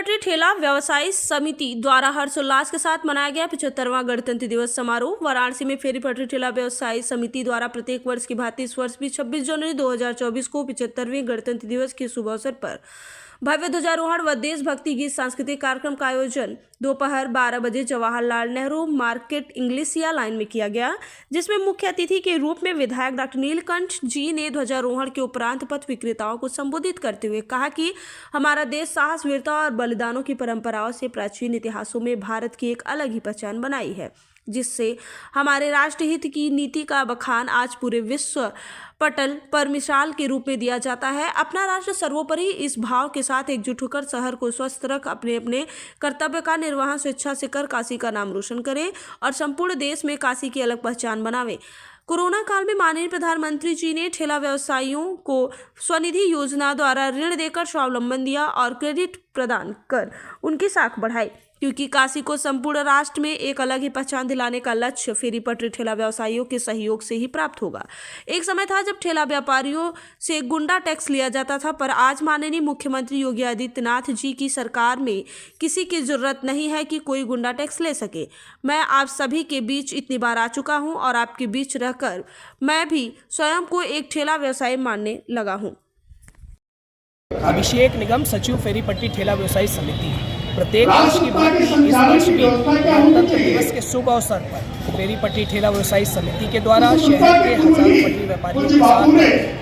पटरी ठेला व्यवसायी समिति द्वारा हर्षोल्लास के साथ मनाया गया 75वां गणतंत्र दिवस समारोह। वाराणसी में फेरी पटरी ठेला व्यवसायी समिति द्वारा प्रत्येक वर्ष की भांति इस वर्ष भी 26 जनवरी 2024 को 75वें गणतंत्र दिवस के शुभ अवसर पर भव्य ध्वजारोहण व देशभक्ति गीत सांस्कृतिक कार्यक्रम का आयोजन दोपहर 12 बजे जवाहरलाल नेहरू मार्केट इंग्लिसिया लाइन में किया गया, जिसमें मुख्य अतिथि के रूप में विधायक डॉक्टर नीलकंठ जी ने ध्वजारोहण के उपरांत पथ विक्रेताओं को संबोधित करते हुए कहा कि हमारा देश साहस, वीरता और बलिदानों की परंपराओं से प्राचीन इतिहासों में भारत की एक अलग ही पहचान बनाई है, जिससे हमारे राष्ट्रहित की नीति का बखान आज पूरे विश्व पटल पर मिसाल के रूप में दिया जाता है। अपना राष्ट्र सर्वोपरि, इस भाव के साथ एकजुट होकर शहर को स्वस्थ रख अपने अपने कर्तव्य का निर्वहन स्वेच्छा से कर काशी का नाम रोशन करें और संपूर्ण देश में काशी की अलग पहचान बनावे। कोरोना काल में माननीय प्रधानमंत्री जी ने ठेला व्यवसायियों को स्वनिधि योजना द्वारा ऋण देकर स्वावलंबन दिया और क्रेडिट प्रदान कर उनकी साख बढ़ाई, क्योंकि काशी को संपूर्ण राष्ट्र में एक अलग ही पहचान दिलाने का लक्ष्य फेरी पटरी ठेला व्यवसायियों के सहयोग से ही प्राप्त होगा। एक समय था जब ठेला व्यापारियों से गुंडा टैक्स लिया जाता था, पर आज माननीय मुख्यमंत्री योगी आदित्यनाथ जी की सरकार में किसी की जरूरत नहीं है कि कोई गुंडा टैक्स ले सके। मैं आप सभी के बीच इतनी बार आ चुका हूँ और आपके बीच रहकर मैं भी स्वयं को एक ठेला व्यवसायी मानने लगा हूँ। अभिषेक निगम, सचिव फेरी पट्टी ठेला व्यवसायी समिति। प्रत्येक वर्ष की भांति इस वर्ष भी गणतंत्र दिवस के शुभ अवसर पर फेरी पट्टी ठेला व्यवसायी समिति के द्वारा शहर के हजारों पटरी व्यापारियों के साथ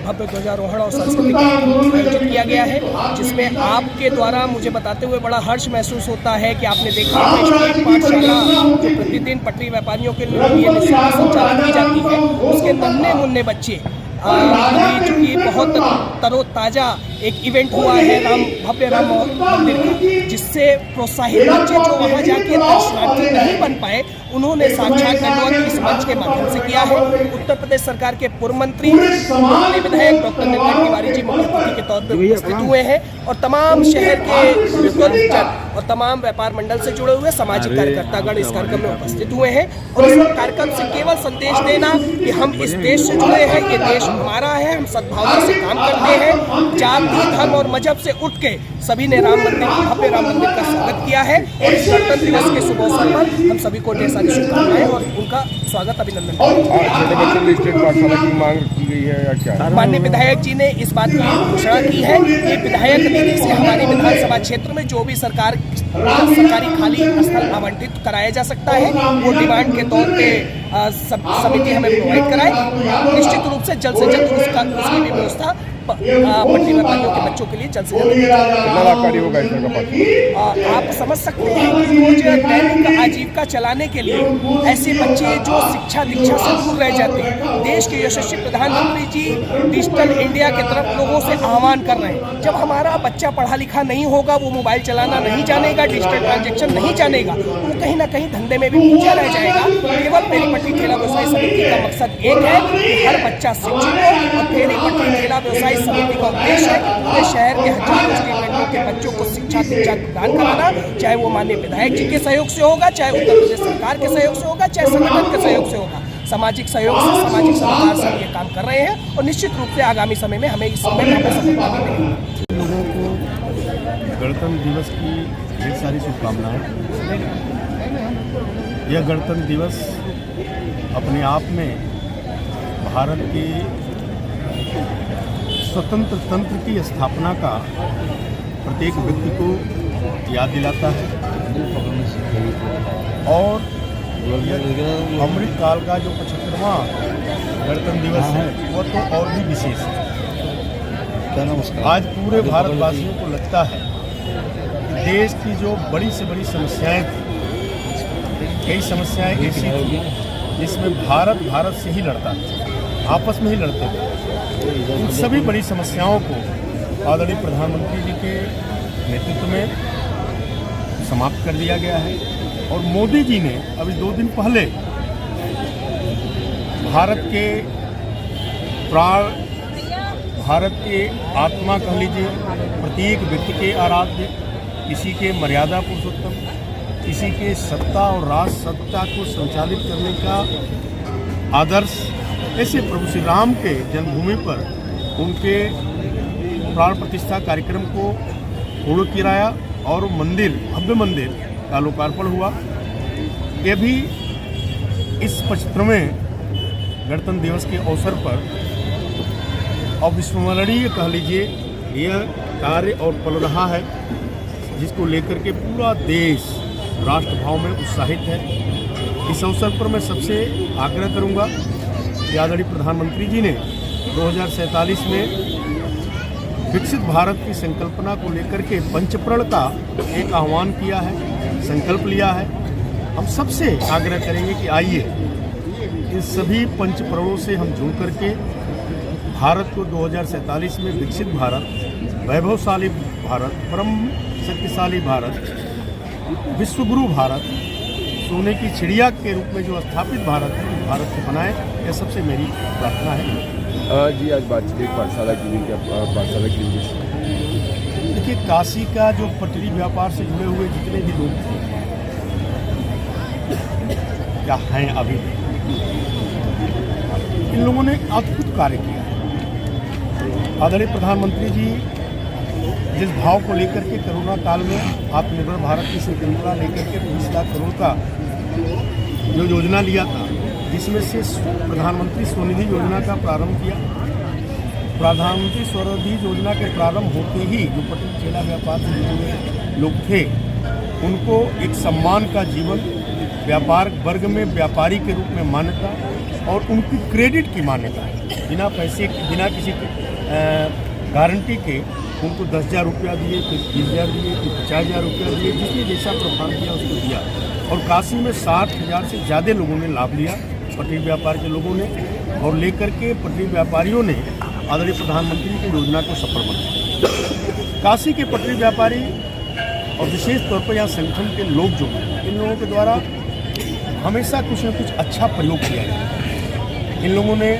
भव्य ध्वजारोहण और सांस्कृतिक कार्यक्रम आयोजित किया गया है, जिसमें आपके द्वारा मुझे बताते हुए बड़ा हर्ष महसूस होता है कि आपने देखा है स्टेट पाठशाला जो प्रतिदिन पटरी व्यापारियों के लिए निःशुल्क संचालित की जाती है, उसके नन्हे मुन्ने बच्चे चूँकि बहुत तरोताज़ा एक इवेंट हुआ है भव्य राम मंदिर का, जिससे प्रोत्साहित बच्चे जो वहाँ जाके दर्शनार्थी नहीं बन पाए, उन्होंने साक्षात दंडवत इस मंच के माध्यम से किया है। उत्तर प्रदेश सरकार के पूर्व मंत्री विधायक डॉक्टर नीलकंठ तिवारी जी मुख्य अतिथि के तौर पर उपस्थित हुए हैं और तमाम शहर के जन और तमाम व्यापार मंडल से जुड़े हुए सामाजिक कार्यकर्तागण इस कार्यक्रम में उपस्थित हुए हैं। और इस कार्यक्रम से केवल संदेश देना कि हम इस देश से जुड़े हैं, ये देश हमारा है, हम सद्भावना से काम करते हैं। जाति, धर्म और मजहब से उठ के सभी ने राम मंदिर, भव्य राम मंदिर का स्वागत किया है और इस गणतंत्र दिवस के शुभ अवसर पर हम सभी को ढेर सारी शुभकामनाएं और उनका स्वागत, अभिनंदन। स्टेट पाठशाला की मांग की गई है या क्या? माननीय विधायक जी ने इस बात की घोषणा की है कि विधायक निधि से हमारी विधानसभा क्षेत्र में जो भी सरकारी खाली स्थल आवंटित कराया जा सकता है, वो डिमांड के तौर पे समिति हमें प्रोवाइड कराए। निश्चित रूप से जल्द उसकी भी व्यवस्था पट्टी व्यापारियों के बच्चों के लिए जल्द से जल्द। आप समझ सकते हैं कि रोज दैनिक आजीविका चलाने के लिए ऐसे बच्चे जो शिक्षा दीक्षा से दूर रह जाते हैं, देश के यशस्वी प्रधानमंत्री जी डिजिटल इंडिया की तरफ लोगों से आह्वान कर रहे हैं। जब हमारा बच्चा पढ़ा लिखा नहीं होगा, वो मोबाइल चलाना नहीं जानेगा, डिजिटल ट्रांजेक्शन नहीं जानेगा, वो कहीं ना कहीं धंधे में भी पीछे रह जाएगा। केवल फेरी पट्टी ठेला व्यवसाय समिति का मकसद एक है कि हर बच्चा शिक्षित हो और फेरी पट्टी ठेला व्यवसाय समिति का उद्देश्य है कि पूरे शहर के हजारों स्टूडेंटों के बच्चों को शिक्षा दीक्षा प्रदान कराना, चाहे वो माननीय विधायक जी के सहयोग से होगा, चाहे उत्तर प्रदेश सरकार के सहयोग से होगा, चाहे संगठन के सहयोग से होगा। सामाजिक सहयोग से, सामाजिक सरोकार से ये काम कर रहे हैं और निश्चित रूप से आगामी समय में हमें इस समय सफलता मिलेगी। लोगों को गणतंत्र दिवस की ढेर सारी शुभकामनाएं। यह गणतंत्र दिवस अपने आप में भारत के स्वतंत्र तंत्र की स्थापना का प्रत्येक व्यक्ति को याद दिलाता है और अमृत काल का जो 75वां गणतंत्र दिवस है वह तो और भी विशेष है। आज पूरे भारतवासियों को लगता है कि देश की जो बड़ी से बड़ी समस्याएं थी, कई समस्याएं ऐसी थी जिसमें भारत से ही लड़ता था, आपस में ही लड़ते थे। इन सभी बड़ी समस्याओं को आदरणीय प्रधानमंत्री जी के नेतृत्व में समाप्त कर दिया गया है और मोदी जी ने अभी 2 दिन पहले भारत के प्राण, भारत के आत्मा कह लीजिए, प्रत्येक व्यक्ति के आराध्य, किसी के मर्यादा पुरुषोत्तम, किसी के सत्ता और राज सत्ता को संचालित करने का आदर्श, ऐसे प्रभु श्री राम के जन्मभूमि पर उनके प्राण प्रतिष्ठा कार्यक्रम को पूर्ण कराया और मंदिर, भव्य मंदिर का लोकार्पण हुआ। ये भी इस 75वें गणतंत्र दिवस के अवसर पर अविस्मरणीय कह लीजिए यह कार्य और पल रहा है, जिसको लेकर के पूरा देश राष्ट्रभाव में उत्साहित है। इस अवसर पर मैं सबसे आग्रह करूंगा कि आदरणीय प्रधानमंत्री जी ने 2047 में विकसित भारत की संकल्पना को लेकर के पंचप्रण का एक आह्वान किया है, संकल्प लिया है। हम सबसे आग्रह करेंगे कि आइए इन सभी पंचप्रणों से हम जुड़ करके भारत को 2047 में विकसित भारत, वैभवशाली भारत, परम शक्तिशाली भारत, विश्वगुरु भारत, सोने की चिड़िया के रूप में जो स्थापित भारत है, भारत को बनाए। यह सबसे मेरी प्रार्थना है। जी आज बातचीत एक पाठशाला की हुई, क्या पाठशाला की हुई? देखिए, काशी का जो पटरी व्यापार से जुड़े हुए जितने भी लोग थे या हैं अभी, इन लोगों ने अद्भुत कार्य किया है। आदरणीय प्रधानमंत्री जी जिस भाव को लेकर के कोरोना काल में आत्मनिर्भर भारत की संकल्पना लेकर के 20 लाख करोड़ का जो योजना लिया था, जिसमें से प्रधानमंत्री स्वनिधि योजना का प्रारंभ किया। प्रधानमंत्री स्वनिधि योजना के प्रारंभ होते ही जो पटरी ठेला व्यापार से जुड़े हुए लोग थे, उनको एक सम्मान का जीवन, व्यापार वर्ग में व्यापारी के रूप में मान्यता और उनकी क्रेडिट की मान्यता, बिना पैसे बिना किसी गारंटी के उनको 10,000 रुपया दिए, फिर 20,000 दिए, फिर 50,000 रुपया दिए, जिसने जैसा प्रभाव किया उसको दिया। और काशी में 60,000 से ज़्यादा लोगों ने लाभ लिया, पटरी व्यापार के लोगों ने, और लेकर के पटरी व्यापारियों ने आदरणीय प्रधानमंत्री की योजना को सफल बनाया। काशी के पटरी व्यापारी और विशेष तौर पर यहाँ संगठन के लोग जो हैं, इन लोगों के द्वारा हमेशा कुछ न कुछ अच्छा प्रयोग किया गया। इन लोगों ने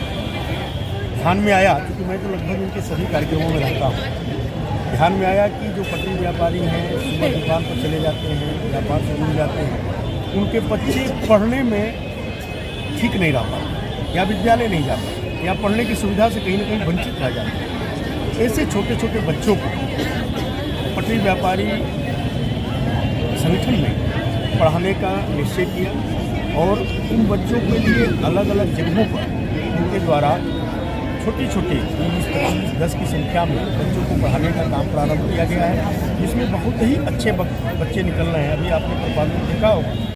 ध्यान में आया, क्योंकि मैं तो लगभग इनके सभी कार्यक्रमों में रहता हूँ, ध्यान में आया कि जो पटरी व्यापारी हैं, सुबह दुकान पर चले जाते हैं, व्यापार से जुड़ जाते हैं, उनके बच्चे पढ़ने में ठीक नहीं रह पाते या विद्यालय नहीं जा पाते या पढ़ने की सुविधा से कहीं ना कहीं वंचित रह जाते हैं। ऐसे छोटे छोटे बच्चों को पटरी व्यापारी संगठन में पढ़ाने का निश्चय किया और उन बच्चों के लिए अलग अलग जगहों पर उनके द्वारा छोटे छोटे 10 की संख्या में बच्चों को पढ़ाने का काम प्रारंभ किया गया है, जिसमें बहुत ही अच्छे बच्चे निकल रहे हैं। अभी आपने प्रोफाइल में देखा होगा।